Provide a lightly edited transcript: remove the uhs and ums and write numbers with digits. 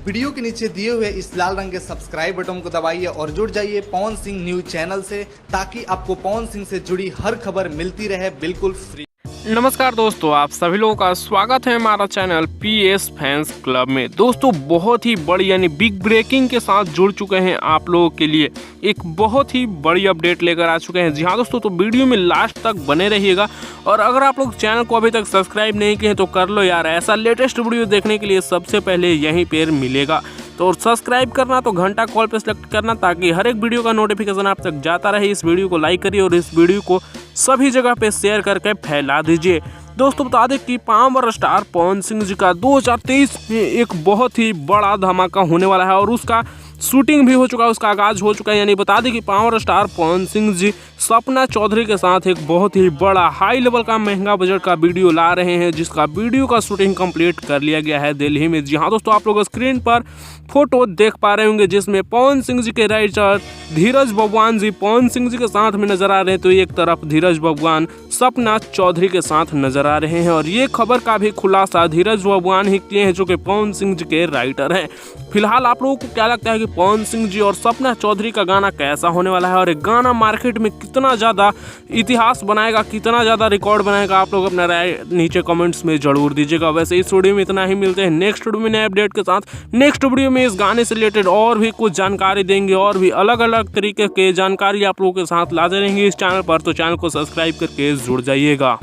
Video के नीचे दिए हुए इस लाल रंग के सब्सक्राइब बटन को दबाइए और जुड़ जाइए पवन सिंह न्यूज चैनल से, ताकि आपको पवन सिंह से जुड़ी हर खबर मिलती रहे बिल्कुल फ्री। नमस्कार दोस्तों, आप सभी लोगों का स्वागत है हमारा चैनल पीएस फैंस क्लब में। दोस्तों बहुत ही बड़ी यानी बिग ब्रेकिंग के साथ जुड़ चुके हैं आप लोगों के लिए एक बहुत ही बड़ी अपडेट लेकर आ चुके हैं। जी हाँ दोस्तों, तो वीडियो में लास्ट तक बने रहिएगा और अगर आप लोग चैनल को अभी तक सब्सक्राइब नहीं किए तो कर लो यार। ऐसा लेटेस्ट वीडियो देखने के लिए सबसे पहले यहीं पर मिलेगा। तो सब्सक्राइब करना तो घंटा कॉल पे सेलेक्ट करना, ताकि हर एक वीडियो का नोटिफिकेशन आप तक जाता रहे। इस वीडियो को लाइक करिए और इस वीडियो को सभी जगह पे शेयर करके फैला दीजिए। दोस्तों बता दें कि पावर स्टार पवन सिंह जी का 2023 में एक बहुत ही बड़ा धमाका होने वाला है और उसका शूटिंग भी हो चुका है, उसका आगाज हो चुका है। यानी बता दें कि पावर स्टार पवन सिंह जी सपना चौधरी के साथ एक बहुत ही बड़ा हाई लेवल का महंगा बजट का वीडियो ला रहे हैं, जिसका वीडियो का शूटिंग कंप्लीट कर लिया गया है दिल्ली में। जी हाँ दोस्तों, आप लोग स्क्रीन पर फोटो देख पा रहे होंगे जिसमें पवन सिंह जी के राइटर धीरज बबवान जी पवन सिंह जी के साथ में नजर आ रहे हैं, तो एक तरफ धीरज बबवान सपना चौधरी के साथ नजर आ रहे हैं। और ये खबर का भी खुलासा धीरज बबवान ही किए हैं, जो कि पवन सिंह जी के राइटर हैं। फिलहाल आप लोगों को क्या लगता है कि पवन सिंह जी और सपना चौधरी का गाना कैसा होने वाला है और एक गाना मार्केट में कितना ज़्यादा इतिहास बनाएगा, कितना ज़्यादा रिकॉर्ड बनाएगा? आप लोग अपना राय नीचे कमेंट्स में जरूर दीजिएगा। वैसे इस वीडियो में इतना ही, मिलते हैं नेक्स्ट वीडियो में नए अपडेट के साथ। नेक्स्ट वीडियो में इस गाने से रिलेटेड और भी कुछ जानकारी देंगे और भी अलग अलग तरीके के जानकारी आप लोगों के साथ लाते रहेंगे इस चैनल पर। तो चैनल को सब्सक्राइब करके जुड़ जाइएगा।